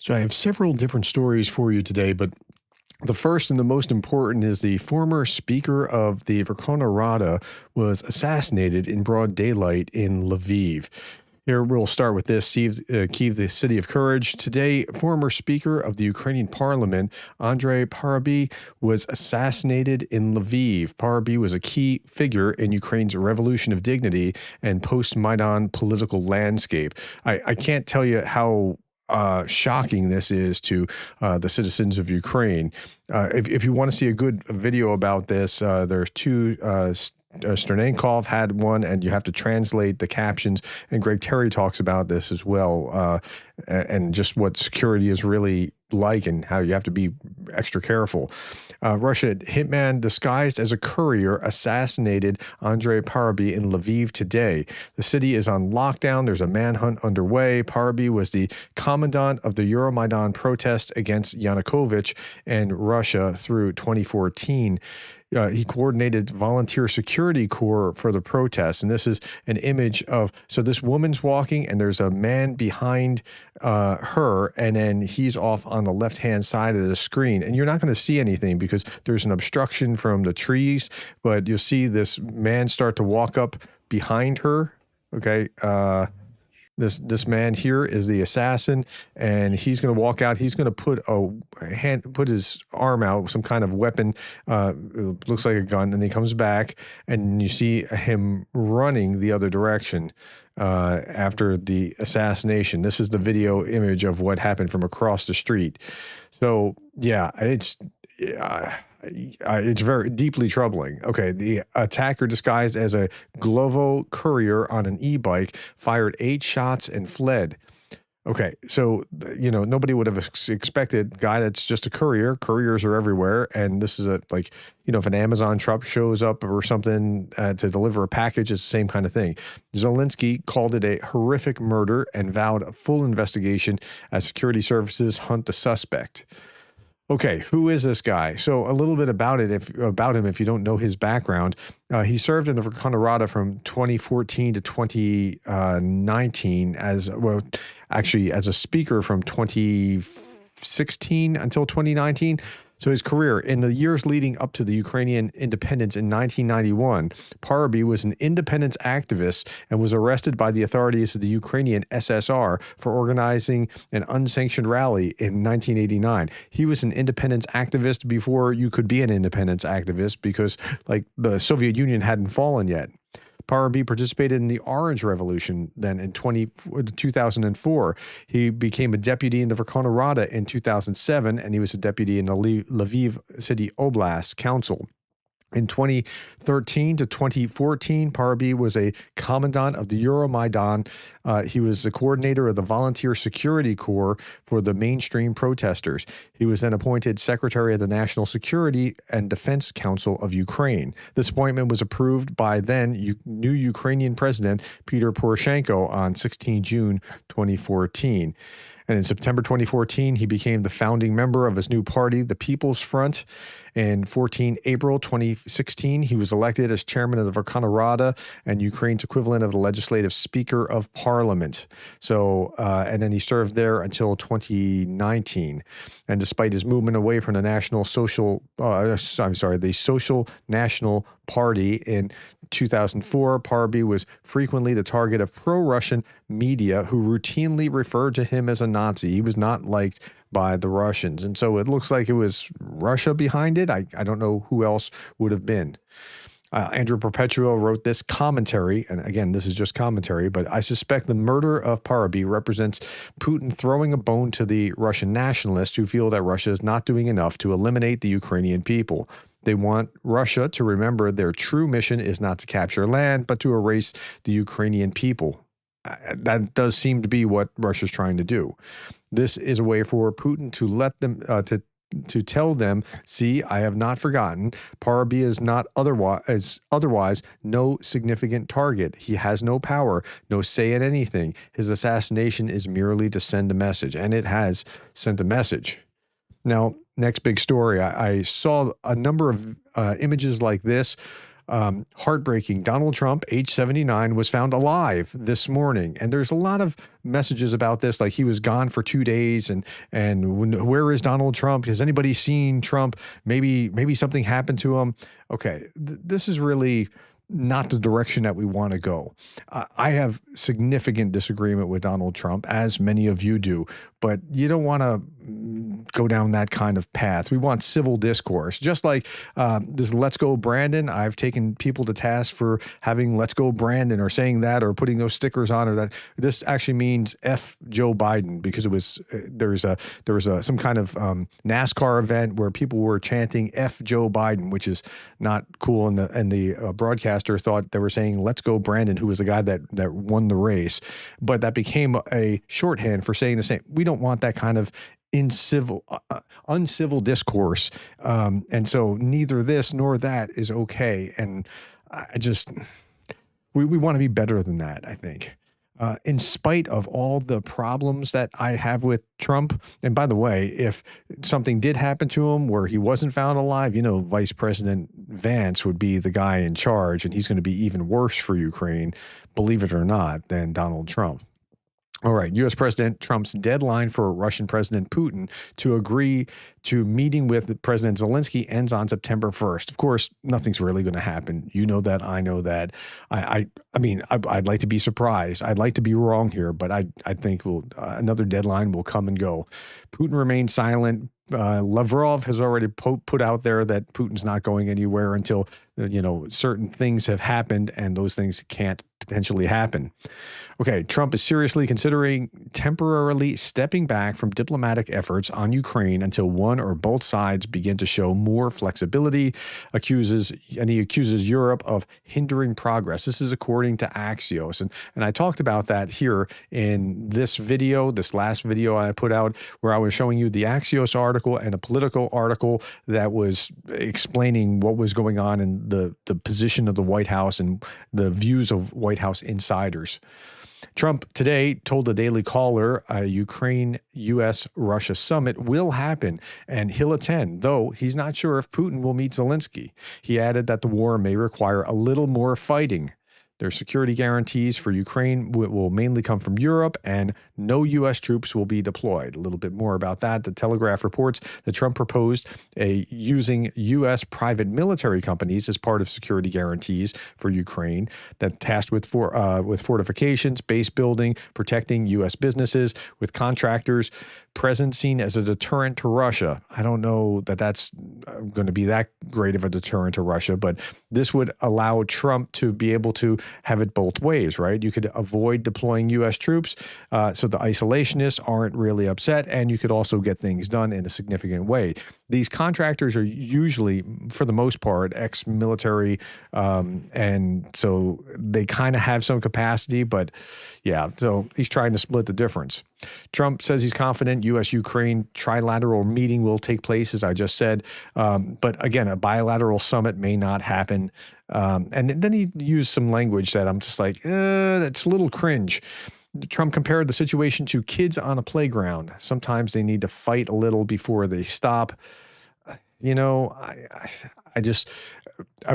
So I have several different stories for you today, but the first and the most important is the former speaker of the Verkhovna Rada was assassinated in broad daylight in Lviv. Here we'll start with this. Kyiv, the city of courage. Today, former speaker of the Ukrainian parliament, Andrei Parubiy, was assassinated in Lviv. Parubiy was a key figure in Ukraine's revolution of dignity and post-Maidan political landscape. I can't tell you how shocking this is to the citizens of Ukraine. If you want to see a good video about this, there's two. Sternenkov had one, and you have to translate the captions. And Greg Terry talks about this as well, and just what security is really like and how you have to be extra careful. Russia hitman disguised as a courier assassinated Andrei Parubiy in Lviv today. The city is on lockdown. There's a manhunt underway. Parubiy was the commandant of the Euromaidan protest against Yanukovych and Russia through 2014. He coordinated volunteer security corps for the protests. And this is an image of, so this woman's walking and there's a man behind her, and then he's off on the left-hand side of the screen. And you're not going to see anything because there's an obstruction from the trees, but you'll see this man start to walk up behind her. Okay. This man here is the assassin, and he's going to walk out. He's going to put his arm out, some kind of weapon, it looks like a gun, and he comes back, and you see him running the other direction after the assassination. This is the video image of what happened from across the street. So yeah, it's very deeply troubling. Okay, the attacker disguised as a Glovo courier on an e-bike fired 8 shots and fled. Okay, so, you know, nobody would have expected a guy that's just a courier. Couriers are everywhere, and this is like, you know, if an Amazon truck shows up or something to deliver a package, it's the same kind of thing. Zelensky called it a horrific murder and vowed a full investigation as security services hunt the suspect. Okay, who is this guy? So a little bit about him if you don't know his background. He served in the Verkhovna Rada from 2014 to 2019 as a speaker from 2016 until 2019. So his career in the years leading up to the Ukrainian independence in 1991, Parubiy was an independence activist and was arrested by the authorities of the Ukrainian SSR for organizing an unsanctioned rally in 1989. He was an independence activist before you could be an independence activist because, like, the Soviet Union hadn't fallen yet. Parubiy participated in the Orange Revolution then in 2004. He became a deputy in the Verkhovna Rada in 2007, and he was a deputy in the Lviv City Oblast Council. In 2013 to 2014, Parubiy was a commandant of the Euromaidan. He was the coordinator of the Volunteer Security Corps for the mainstream protesters. He was then appointed Secretary of the National Security and Defense Council of Ukraine. This appointment was approved by then new Ukrainian President Peter Poroshenko on 16 June 2014. And in September 2014, he became the founding member of his new party, the People's Front. In April 2016, he was elected as chairman of the Verkhovna Rada and Ukraine's equivalent of the legislative speaker of parliament. So, and then he served there until 2019. And despite his movement away from the the Social National Party in 2004, Parubiy was frequently the target of pro-Russian media who routinely referred to him as a Nazi. He was not liked by the Russians. And so it looks like it was Russia behind it. I don't know who else would have been. Andrew Perpetua wrote this commentary, and again, this is just commentary, but I suspect the murder of Parubiy represents Putin throwing a bone to the Russian nationalists who feel that Russia is not doing enough to eliminate the Ukrainian people. They want Russia to remember their true mission is not to capture land, but to erase the Ukrainian people. That does seem to be what Russia's trying to do. This is a way for Putin to let them to tell them, see, I have not forgotten. Parubiy is not otherwise no significant target. He has no power, no say in anything. His assassination is merely to send a message, and it has sent a message. Now, next big story. I saw a number of images like this Heartbreaking. Donald Trump, age 79, was found alive this morning. And there's a lot of messages about this, like he was gone for 2 days, and where is Donald Trump? Has anybody seen Trump? Maybe something happened to him. Okay, this is really not the direction that we want to go. I have significant disagreement with Donald Trump, as many of you do, but you don't want to go down that kind of path. We want civil discourse, just like this Let's Go Brandon. I've taken people to task for having Let's Go Brandon or saying that or putting those stickers on, or that. This actually means F Joe Biden, because it was there was some kind of NASCAR event where people were chanting F Joe Biden, which is not cool. And the broadcaster thought they were saying Let's Go Brandon, who was the guy that won the race, but that became a shorthand for saying the same. We don't want that kind of uncivil discourse. And so neither this nor that is okay. And we want to be better than that, I think. In spite of all the problems that I have with Trump, and by the way, if something did happen to him where he wasn't found alive, Vice President Vance would be the guy in charge, and he's going to be even worse for Ukraine, believe it or not, than Donald Trump. All right, U.S. President Trump's deadline for Russian President Putin to agree to meeting with President Zelensky ends on September 1st. Of course, nothing's really going to happen. You know that. I know that. I mean, I'd like to be surprised. I'd like to be wrong here, but I think another deadline will come and go. Putin remains silent. Lavrov has already put out there that Putin's not going anywhere until, certain things have happened, and those things can't potentially happen. Okay, Trump is seriously considering temporarily stepping back from diplomatic efforts on Ukraine until one or both sides begin to show more flexibility. He accuses Europe of hindering progress. This is according to Axios. And I talked about that here in this last video I put out, where I was showing you the Axios article and a Politico article that was explaining what was going on in the position of the White House and the views of White House insiders. Trump today told the Daily Caller a Ukraine-U.S.-Russia summit will happen and he'll attend, though he's not sure if Putin will meet Zelensky. He added that the war may require a little more fighting. Their security guarantees for Ukraine will mainly come from Europe, and no U.S. troops will be deployed. A little bit more about that. The Telegraph reports that Trump proposed using U.S. private military companies as part of security guarantees for Ukraine, that tasked with fortifications, base building, protecting U.S. businesses, with contractors present seen as a deterrent to Russia. I don't know that that's going to be that great of a deterrent to Russia, but this would allow Trump to be able to have it both ways, right? You could avoid deploying U.S. troops, so the isolationists aren't really upset, and you could also get things done in a significant way. These contractors are usually, for the most part, ex-military, and so they kind of have some capacity, but yeah, so he's trying to split the difference. Trump says he's confident U.S.-Ukraine trilateral meeting will take place, as I just said, but again, a bilateral summit may not happen. And then he used some language that I'm just like, that's a little cringe. Trump compared the situation to kids on a playground. Sometimes they need to fight a little before they stop. I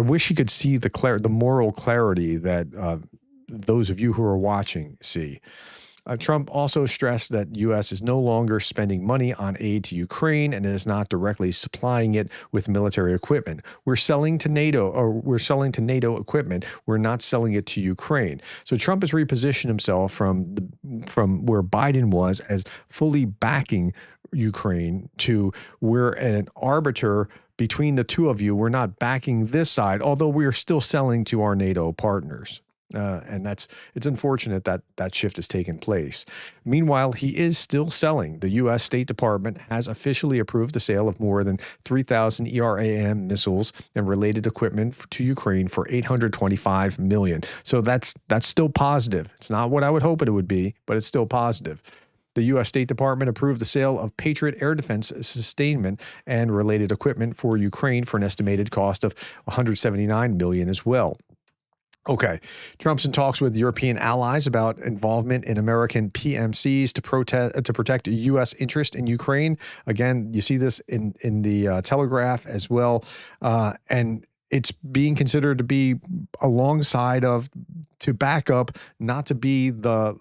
wish you could see the moral clarity that those of you who are watching see. Trump also stressed that U.S. is no longer spending money on aid to Ukraine and is not directly supplying it with military equipment. We're selling to NATO equipment. We're not selling it to Ukraine. So Trump has repositioned himself from where Biden was as fully backing Ukraine to we're an arbiter between the two of you. We're not backing this side, although we are still selling to our NATO partners. And it's unfortunate that that shift has taken place. Meanwhile, he is still selling. The U.S. State Department has officially approved the sale of more than 3,000 ERAM missiles and related equipment to Ukraine for $825 million. So that's still positive. It's not what I would hope it would be, but it's still positive. The U.S. State Department approved the sale of Patriot air defense sustainment and related equipment for Ukraine for an estimated cost of $179 million as well. Okay, Trump's in talks with European allies about involvement in American PMCs to protect U.S. interest in Ukraine. Again, you see this in the Telegraph as well. And it's being considered to be alongside of, to back up, not to be the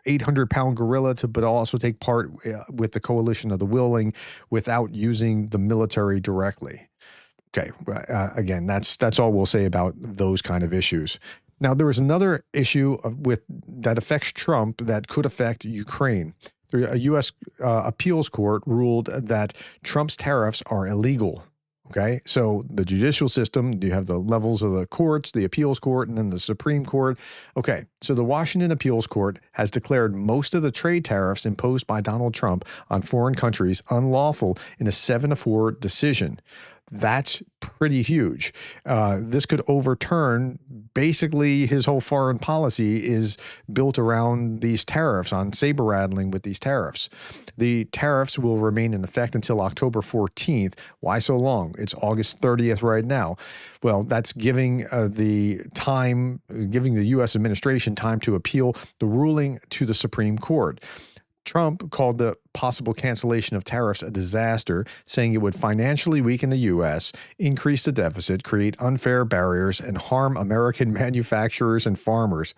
800-pound gorilla, but also take part with the coalition of the willing without using the military directly. Okay, again, that's all we'll say about those kind of issues. Now, there was another issue that affects Trump that could affect Ukraine. A U.S. appeals court ruled that Trump's tariffs are illegal. Okay, so the judicial system, you have the levels of the courts, the appeals court, and then the Supreme Court. Okay, so the Washington Appeals Court has declared most of the trade tariffs imposed by Donald Trump on foreign countries unlawful in a 7-4 decision. That's pretty huge. This could overturn basically his whole foreign policy is built around these tariffs, on saber rattling with these tariffs. The tariffs will remain in effect until October 14th. Why so long? It's August 30th right now. Well, that's giving the U.S. administration time to appeal the ruling to the Supreme Court. Trump called the possible cancellation of tariffs a disaster, saying it would financially weaken the U.S., increase the deficit, create unfair barriers, and harm American manufacturers and farmers.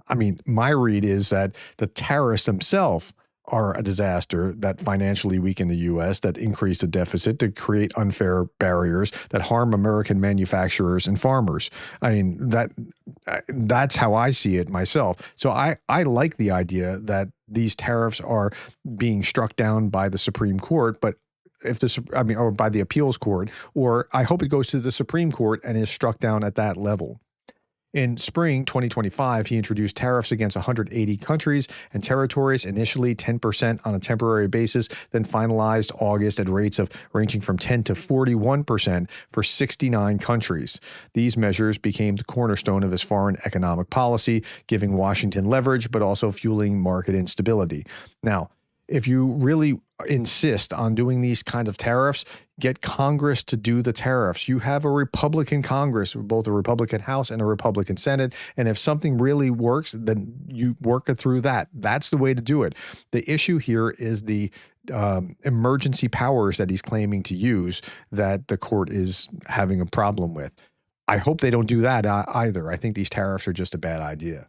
I mean, my read is that the tariffs themselves are a disaster that financially weaken the U.S., that increase the deficit, to create unfair barriers that harm American manufacturers and farmers. I mean, that's how I see it myself. So I like the idea that these tariffs are being struck down by the Supreme Court, but or by the appeals court, or I hope it goes to the Supreme Court and is struck down at that level. In spring 2025, he introduced tariffs against 180 countries and territories, initially 10% on a temporary basis, then finalized August at rates ranging from 10 to 41% for 69 countries. These measures became the cornerstone of his foreign economic policy, giving Washington leverage, but also fueling market instability. Now, if you really insist on doing these kind of tariffs, get Congress to do the tariffs. You have a Republican Congress, both a Republican House and a Republican Senate. And if something really works, then you work it through that. That's the way to do it. The issue here is the emergency powers that he's claiming to use that the court is having a problem with. I hope they don't do that either. I think these tariffs are just a bad idea.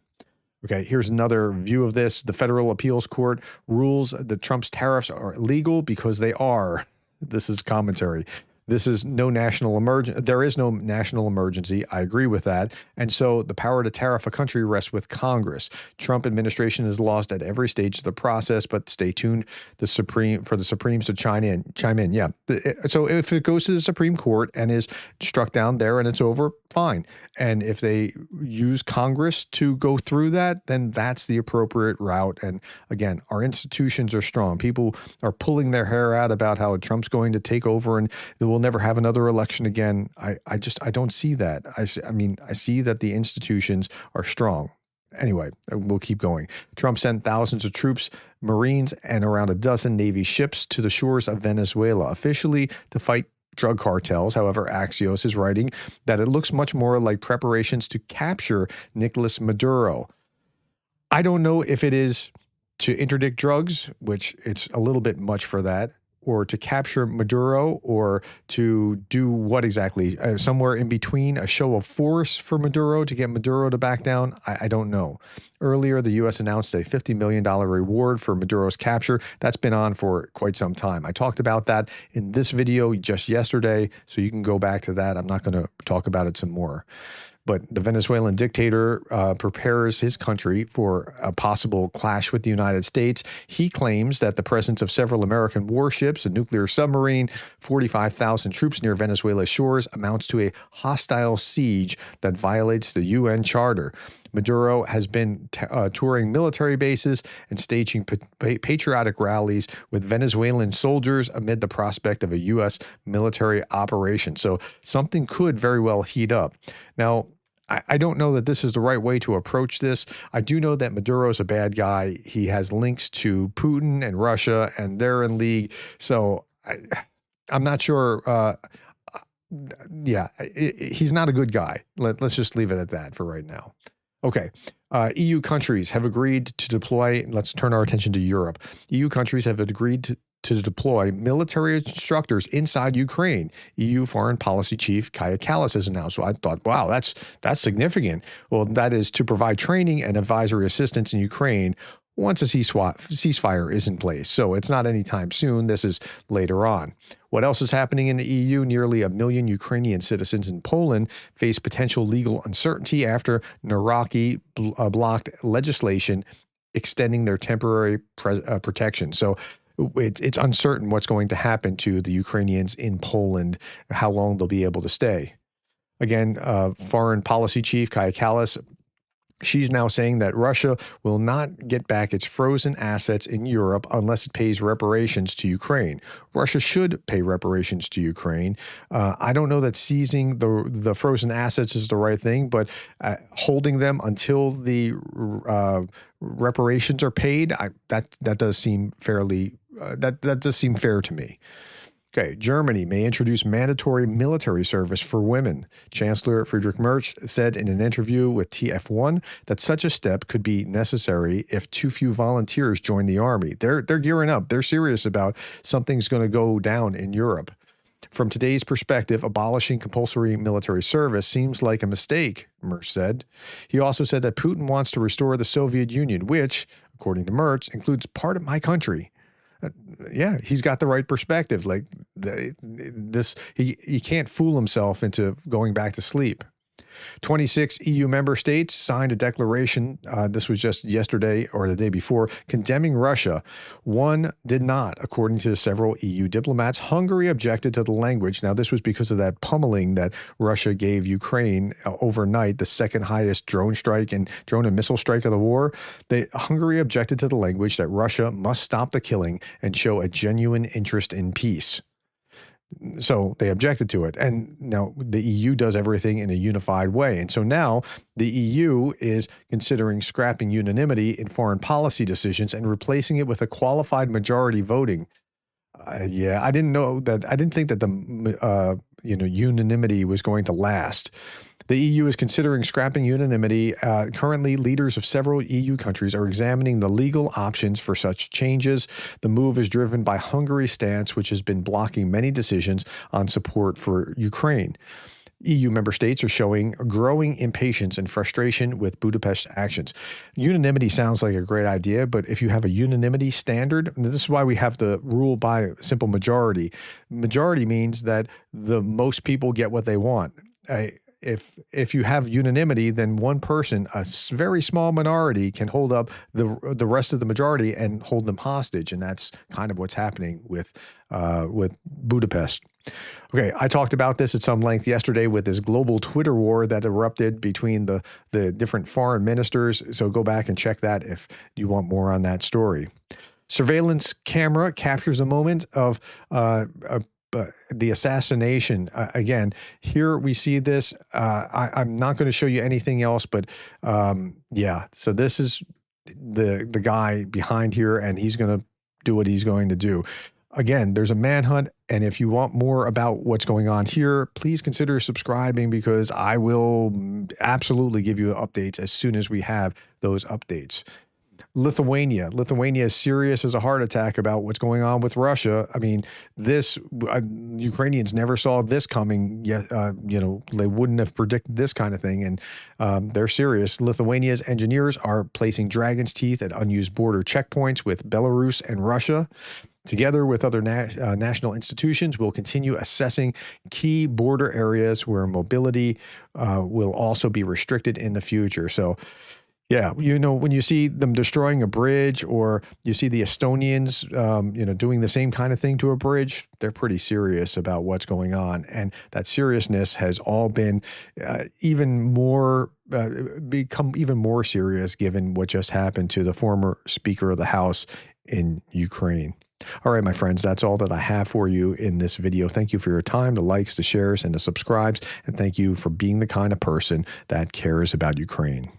Okay, here's another view of this. The Federal Appeals Court rules that Trump's tariffs are illegal because they are. This is commentary. This is no national emergency. There is no national emergency. I agree with that. And so the power to tariff a country rests with Congress. Trump administration is lost at every stage of the process, but stay tuned for the Supremes to chime in. Yeah. So if it goes to the Supreme Court and is struck down there and it's over, fine. And if they use Congress to go through that, then that's the appropriate route. And again, our institutions are strong. People are pulling their hair out about how Trump's going to take over and we'll never have another election again. I don't see that. I see that the institutions are strong. Anyway, we'll keep going. Trump sent thousands of troops, Marines, and around a dozen Navy ships to the shores of Venezuela, officially to fight drug cartels. However, Axios is writing that it looks much more like preparations to capture Nicolas Maduro. I don't know if it is to interdict drugs, which it's a little bit much for that, or to capture Maduro, or to do what exactly? Somewhere in between, a show of force for Maduro to get Maduro to back down? I don't know. Earlier, the U.S. announced a $50 million reward for Maduro's capture. That's been on for quite some time. I talked about that in this video just yesterday, so you can go back to that. I'm not going to talk about it some more. But the Venezuelan dictator prepares his country for a possible clash with the United States. He claims that the presence of several American warships, a nuclear submarine, 45,000 troops near Venezuela's shores amounts to a hostile siege that violates the UN Charter. Maduro has been touring military bases and staging patriotic rallies with Venezuelan soldiers amid the prospect of a U.S. military operation. So something could very well heat up. Now, I don't know that this is the right way to approach this. I do know that Maduro is a bad guy. He has links to Putin and Russia, and they're in league. So I'm not sure. He's not a good guy. Let's just leave it at that for right now. Okay. EU countries have agreed to deploy, let's turn our attention to Europe. EU countries have agreed to deploy military instructors inside Ukraine, EU Foreign Policy Chief Kaja Kallas has announced. So I thought, wow, that's significant. Well, that is to provide training and advisory assistance in Ukraine once a ceasefire is in place. So it's not anytime soon. This is later on. What else is happening in the EU? Nearly 1 million Ukrainian citizens in Poland face potential legal uncertainty after Naraki blocked legislation extending their temporary protection. So it's uncertain what's going to happen to the Ukrainians in Poland, how long they'll be able to stay. Again, Foreign Policy Chief Kaja Kallas, she's now saying that Russia will not get back its frozen assets in Europe unless it pays reparations to Ukraine. Russia should pay reparations to Ukraine. I don't know that seizing the frozen assets is the right thing, but holding them until the reparations are paid, that does seem fairly that does seem fair to me. Okay, Germany may introduce mandatory military service for women. Chancellor Friedrich Merz said in an interview with TF1 that such a step could be necessary if too few volunteers join the army. They're gearing up. They're serious about something's going to go down in Europe. From today's perspective, abolishing compulsory military service seems like a mistake, Merz said. He also said that Putin wants to restore the Soviet Union, which, according to Merz, includes part of my country. Yeah, he's got the right perspective. Like he can't fool himself into going back to sleep. 26 EU member states signed a declaration, this was just yesterday or the day before, condemning Russia. One did not, according to several EU diplomats. Hungary objected to the language. Now, this was because of that pummeling that Russia gave Ukraine overnight, the second highest drone and missile strike of the war. Hungary objected to the language that Russia must stop the killing and show a genuine interest in peace. So they objected to it. And now the EU does everything in a unified way. And so now the EU is considering scrapping unanimity in foreign policy decisions and replacing it with a qualified majority voting. Yeah, I didn't think that the unanimity was going to last. The EU is considering scrapping unanimity. Currently, leaders of several EU countries are examining the legal options for such changes. The move is driven by Hungary's stance, which has been blocking many decisions on support for Ukraine. EU member states are showing growing impatience and frustration with Budapest actions. Unanimity sounds like a great idea, but if you have a unanimity standard, and this is why we have the rule by simple majority. Majority means that the most people get what they want. If you have unanimity, then one person, a very small minority, can hold up the rest of the majority and hold them hostage, and that's kind of what's happening with Budapest. Okay, I talked about this at some length yesterday with this global Twitter war that erupted between the different foreign ministers. So go back and check that if you want more on that story. Surveillance camera captures a moment of the assassination. Again, here we see this. I'm not going to show you anything else, but yeah. So this is the guy behind here, and he's going to do what he's going to do. Again, there's a manhunt, and if you want more about what's going on here, please consider subscribing because I will absolutely give you updates as soon as we have those updates. Lithuania is serious as a heart attack about what's going on with Russia. I mean, Ukrainians never saw this coming yet. They wouldn't have predicted this kind of thing, and they're serious. Lithuania's engineers are placing dragon's teeth at unused border checkpoints with Belarus and Russia. Together with other national institutions, we'll continue assessing key border areas where mobility will also be restricted in the future. So, yeah, when you see them destroying a bridge, or you see the Estonians, doing the same kind of thing to a bridge, they're pretty serious about what's going on. And that seriousness has all been become even more serious given what just happened to the former Speaker of the House in Ukraine. All right, my friends, that's all that I have for you in this video. Thank you for your time, the likes, the shares, and the subscribes. And thank you for being the kind of person that cares about Ukraine.